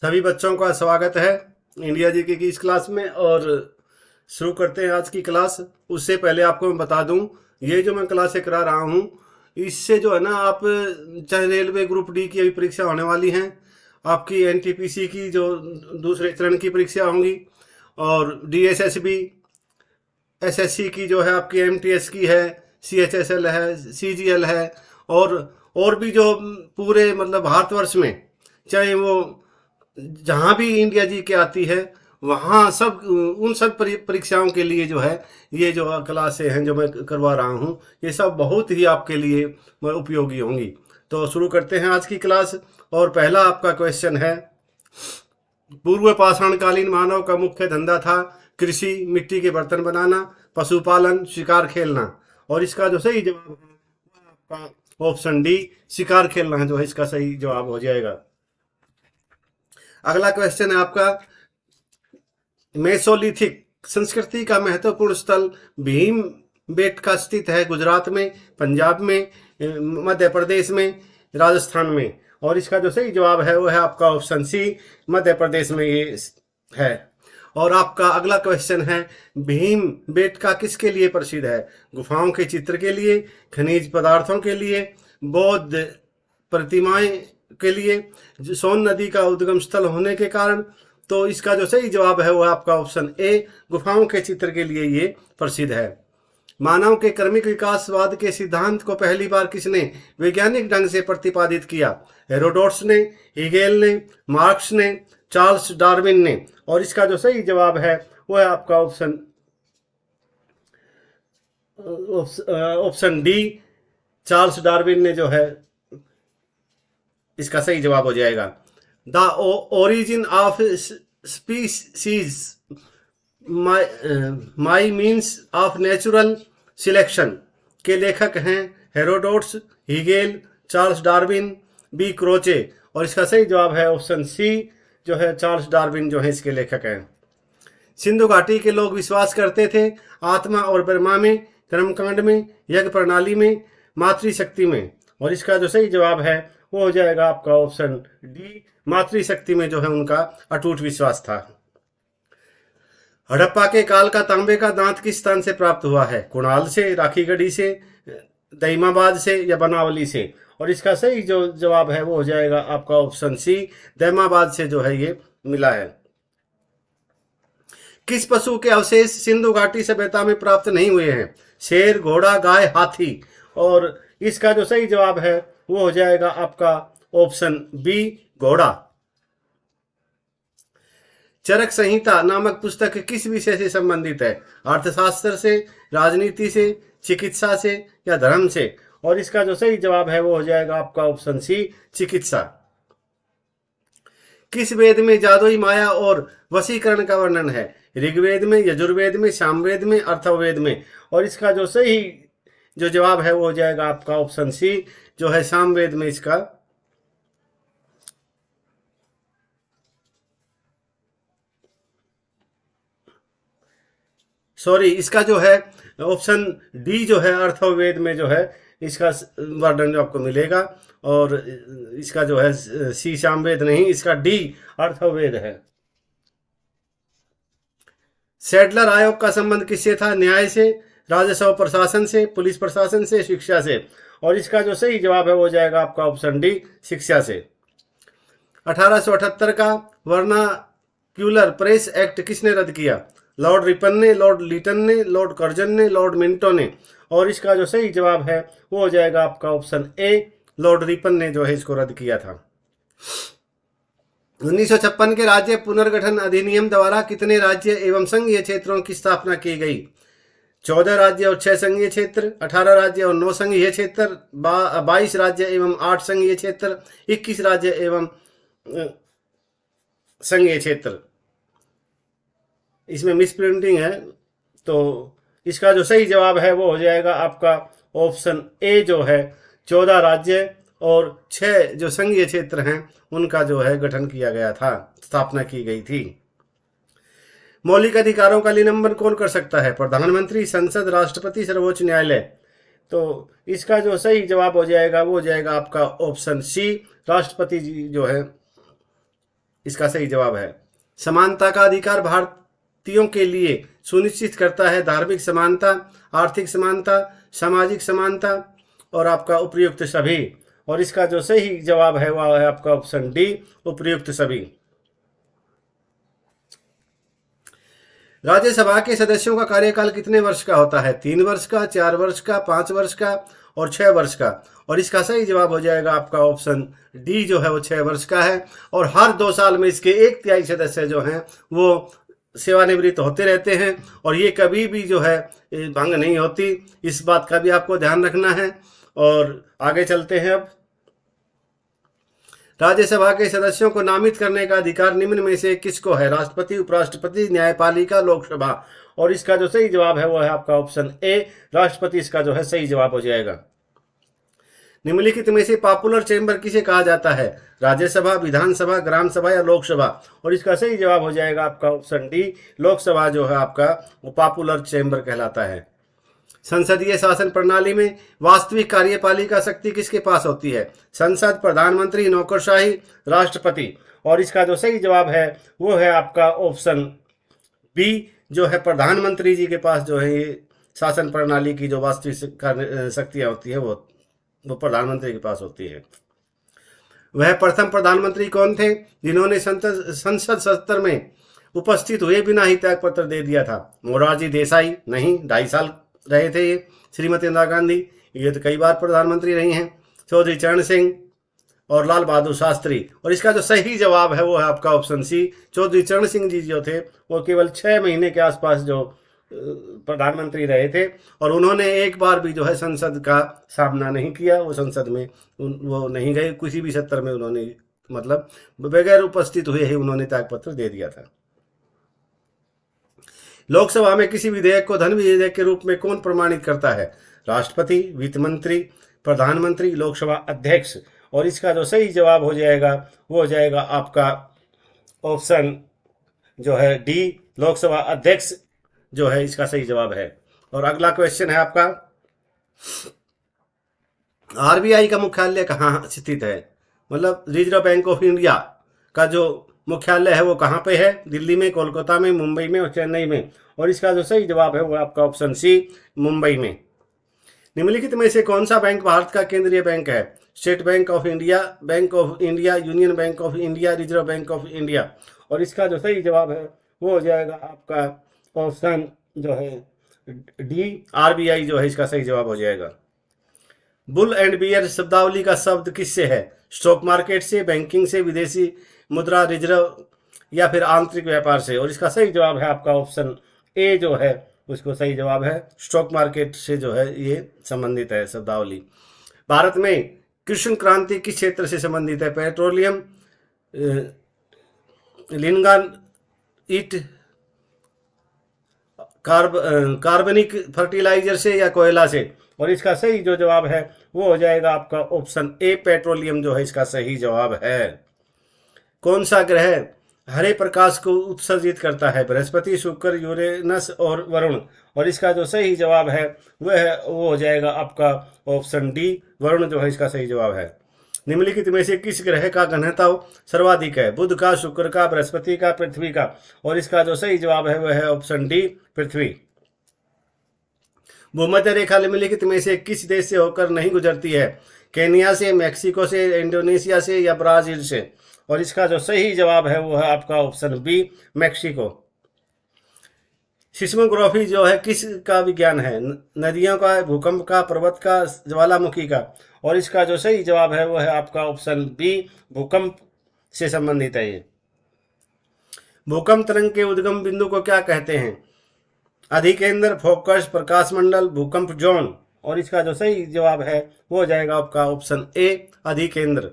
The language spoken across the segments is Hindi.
सभी बच्चों का स्वागत है इंडिया जीके की इस क्लास में। और शुरू करते हैं आज की क्लास। उससे पहले आपको मैं बता दूं, ये जो मैं क्लासें करा रहा हूं, इससे जो है ना, आप चाहे रेलवे ग्रुप डी की अभी परीक्षा होने वाली हैं, आपकी एनटीपीसी की जो दूसरे चरण की परीक्षा होंगी, और डीएसएसबी, एसएससी की जो है आपकी एमटीएस की है, सीएचएसएल है, सीजीएल है, और भी जो पूरे मतलब भारतवर्ष में, चाहे वो जहाँ भी इंडिया जी के आती है, वहाँ सब उन सब परीक्षाओं के लिए जो है ये जो क्लासें हैं जो मैं करवा रहा हूँ, ये सब बहुत ही आपके लिए उपयोगी होंगी। तो शुरू करते हैं आज की क्लास। और पहला आपका क्वेश्चन है, पूर्व पाषाणकालीन मानव का मुख्य धंधा था कृषि, मिट्टी के बर्तन बनाना, पशुपालन, शिकार खेलना। और इसका जो सही जवाब है वो आपका ऑप्शन डी, शिकार खेलना जो है इसका सही जवाब हो जाएगा। अगला क्वेश्चन है आपका, मेसोलिथिक संस्कृति का महत्वपूर्ण स्थल भीम बेटका स्थित है गुजरात में, पंजाब में, मध्य प्रदेश में, राजस्थान में। और इसका जो सही जवाब है वो है आपका ऑप्शन सी, मध्य प्रदेश में ये है। और आपका अगला क्वेश्चन है, भीम बेटका किसके लिए प्रसिद्ध है? गुफाओं के चित्र के लिए, खनिज पदार्थों के लिए, बौद्ध प्रतिमाएं के लिए, सोन नदी का उद्गम स्थल होने के कारण। तो इसका जो सही जवाब है वो आपका ऑप्शन ए, गुफाओं के चित्र के लिए ये प्रसिद्ध है। मानव के क्रमिक विकासवाद के सिद्धांत को पहली बार किसने वैज्ञानिक ढंग से प्रतिपादित किया? हेरोडोट्स ने, हिगेल ने, मार्क्स ने, चार्ल्स डार्विन ने। और इसका जो सही जवाब है वो है आपका ऑप्शन डी, चार्ल्स डार्विन ने जो है इसका सही जवाब हो जाएगा। The origin of species my means of natural selection के लेखक हैं Herodotus, Hegel, Charles Darwin, B Croce. और इसका सही जवाब है ऑप्शन सी, जो है चार्ल्स डार्विन जो है इसके लेखक हैं। सिंधु घाटी के लोग विश्वास करते थे आत्मा और ब्रह्मा में, कर्मकांड में, यज्ञ प्रणाली में, मातृशक्ति में। और इसका जो सही जवाब है वो हो जाएगा आपका ऑप्शन डी, मातृशक्ति में जो है उनका अटूट विश्वास था। हड़प्पा के काल का तांबे का दांत किस स्थान से प्राप्त हुआ है? कुणाल से, राखीगढ़ी से, दईमाबाद से, या बनावली से। और इसका सही जो जवाब है वो हो जाएगा आपका ऑप्शन सी, दईमाबाद से जो है ये मिला है। किस पशु के अवशेष सिंधु घाटी सभ्यता में प्राप्त नहीं हुए हैं? शेर, घोड़ा, गाय, हाथी। और इसका जो सही जवाब है वो हो जाएगा आपका ऑप्शन बी, घोड़ा। चरक संहिता नामक पुस्तक किस विषय से संबंधित है? अर्थशास्त्र से, राजनीति से, चिकित्सा से, या धर्म से। और इसका जो सही जवाब है वो हो जाएगा आपका ऑप्शन सी, चिकित्सा। किस वेद में जादुई माया और वशीकरण का वर्णन है? ऋग्वेद में, यजुर्वेद में, सामवेद में, अथर्ववेद में। और इसका जो सही जो जवाब है वो हो जाएगा आपका ऑप्शन सी, जो है सामवेद में इसका। सॉरी, इसका जो है ऑप्शन डी जो है अथर्ववेद में जो है इसका वर्णन जो आपको मिलेगा। और इसका जो है सी सामवेद नहीं, इसका डी अथर्ववेद है। सैडलर आयोग का संबंध किससे था? न्याय से, राजस्व प्रशासन से, पुलिस प्रशासन से, शिक्षा से। और इसका जो सही जवाब है वो हो जाएगा आपका ऑप्शन डी, शिक्षा से। 1878 का वर्नाक्यूलर प्रेस एक्ट किसने रद्द किया? लॉर्ड रिपन ने, लॉर्ड लीटन ने, लॉर्ड कर्जन ने, लॉर्ड मिंटो ने। और इसका जो सही जवाब है वो हो जाएगा आपका ऑप्शन ए, लॉर्ड रिपन ने जो है इसको रद्द किया था। 1956 के राज्य पुनर्गठन अधिनियम द्वारा कितने राज्य एवं संघीय क्षेत्रों की स्थापना की गई? 14 राज्य और 6 संघीय क्षेत्र, 18 राज्य और 9 संघीय क्षेत्र, 22 राज्य एवं 8 संघीय क्षेत्र, 21 राज्य एवं संघीय क्षेत्र। इसमें मिस प्रिंटिंग है, तो इसका जो सही जवाब है वो हो जाएगा आपका ऑप्शन ए, जो है 14 राज्य और 6 जो संघीय क्षेत्र हैं उनका जो है गठन किया गया था, स्थापना की गई थी। मौलिक अधिकारों का निलंबन कौन कर सकता है? प्रधानमंत्री, संसद, राष्ट्रपति, सर्वोच्च न्यायालय। तो इसका जो सही जवाब हो जाएगा वो हो जाएगा आपका ऑप्शन सी, राष्ट्रपति जी जो है इसका सही जवाब है। समानता का अधिकार भारतीयों के लिए सुनिश्चित करता है धार्मिक समानता, आर्थिक समानता, सामाजिक समानता और आपका उपयुक्त सभी। और इसका जो सही जवाब है वह है आपका ऑप्शन डी, उपयुक्त सभी। राज्यसभा के सदस्यों का कार्यकाल कितने वर्ष का होता है? 3 वर्ष का, 4 वर्ष का, 5 वर्ष का और 6 वर्ष का। और इसका सही जवाब हो जाएगा आपका ऑप्शन डी जो है वो 6 वर्ष का है। और हर 2 साल में इसके 1/3 सदस्य जो हैं वो सेवानिवृत्त होते रहते हैं और ये कभी भी जो है भंग नहीं होती। इस बात का भी आपको ध्यान रखना है। और आगे चलते हैं। अब राज्यसभा के सदस्यों को नामित करने का अधिकार निम्न में से किसको है? राष्ट्रपति, उपराष्ट्रपति, न्यायपालिका, लोकसभा। और इसका जो सही जवाब है वो है आपका ऑप्शन ए, राष्ट्रपति इसका जो है सही जवाब हो जाएगा। निम्नलिखित में से पॉपुलर चेंबर किसे कहा जाता है? राज्यसभा, विधानसभा, ग्राम सभा या लोकसभा। और इसका सही जवाब हो जाएगा आपका ऑप्शन डी, लोकसभा जो है आपका वो पॉपुलर चेंबर कहलाता है। संसदीय शासन प्रणाली में वास्तविक कार्यपालिका शक्ति किसके पास होती है? संसद, प्रधानमंत्री, नौकरशाही, राष्ट्रपति। और इसका जो सही जवाब है वो है आपका ऑप्शन बी जो है प्रधानमंत्री जी के पास जो है ये शासन प्रणाली की जो वास्तविक शक्तियाँ होती है वो प्रधानमंत्री के पास होती है। वह प्रथम प्रधानमंत्री कौन थे जिन्होंने संसद सत्र में उपस्थित हुए बिना ही त्यागपत्र दे दिया था? मोरारजी देसाई? नहीं, 2.5 साल रहे थे ये। श्रीमती इंदिरा गांधी, ये तो कई बार प्रधानमंत्री रही हैं। चौधरी चरण सिंह और लाल बहादुर शास्त्री। और इसका जो सही जवाब है वो है आपका ऑप्शन सी, चौधरी चरण सिंह जी जो थे वो केवल 6 महीने के आसपास जो प्रधानमंत्री रहे थे और उन्होंने एक बार भी जो है संसद का सामना नहीं किया। वो संसद में वो नहीं गए, किसी भी सत्र में उन्होंने मतलब बगैर उपस्थित हुए ही उन्होंने त्यागपत्र दे दिया था। लोकसभा में किसी विधेयक को धन विधेयक के रूप में कौन प्रमाणित करता है? राष्ट्रपति, वित्त मंत्री, प्रधानमंत्री, लोकसभा अध्यक्ष। और इसका जो सही जवाब हो जाएगा वो हो जाएगा आपका ऑप्शन जो है डी, लोकसभा अध्यक्ष जो है इसका सही जवाब है। और अगला क्वेश्चन है आपका, आरबीआई का मुख्यालय कहाँ स्थित है? मतलब रिजर्व बैंक ऑफ इंडिया का जो मुख्यालय है वो कहाँ पे है? दिल्ली में, कोलकाता में, मुंबई में और चेन्नई में। और इसका जो सही जवाब है वो आपका ऑप्शन सी, मुंबई में। निम्नलिखित में से कौन सा बैंक भारत का केंद्रीय बैंक है? State bank of India, bank of India, union bank of India, reserve bank of India. और इसका जो सही जवाब है वो हो जाएगा आपका ऑप्शन जो है डी, आरबीआई जो है इसका सही जवाब हो जाएगा। बुल एंड बियर शब्दावली का शब्द किससे है? स्टॉक मार्केट से, बैंकिंग से, विदेशी मुद्रा रिजर्व या फिर आंतरिक व्यापार से। और इसका सही जवाब है आपका ऑप्शन ए जो है उसको सही जवाब है, स्टॉक मार्केट से जो है ये संबंधित है शब्दावली। भारत में कृष्ण क्रांति किस क्षेत्र से संबंधित है? पेट्रोलियम, लिग्नाइट, कार्बनिक फर्टिलाइजर से या कोयला से। और इसका सही जो जवाब है वो हो जाएगा आपका ऑप्शन ए, पेट्रोलियम जो है इसका सही जवाब है। कौन सा ग्रह हरे प्रकाश को उत्सर्जित करता है? बृहस्पति, शुक्र, यूरेनस और वरुण। और इसका जो सही जवाब है वो हो जाएगा आपका ऑप्शन डी, वरुण जो है इसका सही जवाब है। निम्नलिखित में से किस ग्रह का घनत्व सर्वाधिक है? बुध का, शुक्र का, बृहस्पति का, पृथ्वी का। और इसका जो सही जवाब है वह है ऑप्शन डी, पृथ्वी। भूमध्य रेखा निम्नलिखित में से किस देश से होकर नहीं गुजरती है? केन्या से, मैक्सिको से, इंडोनेशिया से या ब्राजील से। और इसका जो सही जवाब है वो है आपका ऑप्शन बी, मैक्सिको। सिस्मोग्राफी जो है किस का विज्ञान है? नदियों का, भूकंप का, पर्वत का, ज्वालामुखी का। और इसका जो सही जवाब है वो है आपका ऑप्शन बी, भूकंप से संबंधित है ये। भूकंप तरंग के उद्गम बिंदु को क्या कहते हैं? अधिकेंद्र, फोकस, प्रकाश मंडल, भूकंप जोन। और इसका जो सही जवाब है वो हो जाएगा आपका ऑप्शन ए, अधिकेंद्र।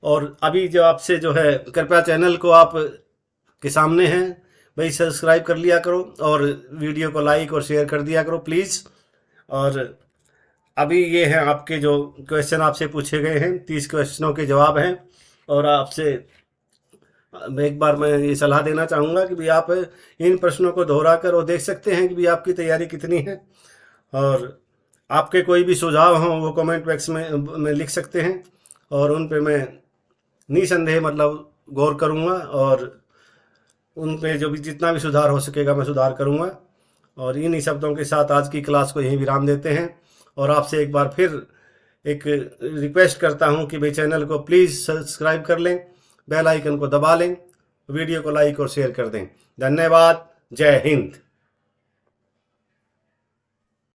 और अभी जो आपसे जो है कृपया चैनल को आप के सामने हैं भाई सब्सक्राइब कर लिया करो और वीडियो को लाइक और शेयर कर दिया करो प्लीज़। और अभी ये हैं आपके जो क्वेश्चन आपसे पूछे गए हैं, 30 क्वेश्चनों के जवाब हैं। और आपसे एक बार मैं ये सलाह देना चाहूँगा कि भी आप इन प्रश्नों को दोहरा कर और देख सकते हैं कि भी आपकी तैयारी कितनी है। और आपके कोई भी सुझाव हों वो कमेंट बॉक्स में लिख सकते हैं और उन पे मैं निसंदेह मतलब गौर करूँगा और उन पे जो भी जितना भी सुधार हो सकेगा मैं सुधार करूँगा। और इन्हीं शब्दों के साथ आज की क्लास को यहीं विराम देते हैं और आपसे एक बार फिर एक रिक्वेस्ट करता हूं कि भाई चैनल को प्लीज़ सब्सक्राइब कर लें, बेल आइकन को दबा लें, वीडियो को लाइक और शेयर कर दें। धन्यवाद। जय हिंद।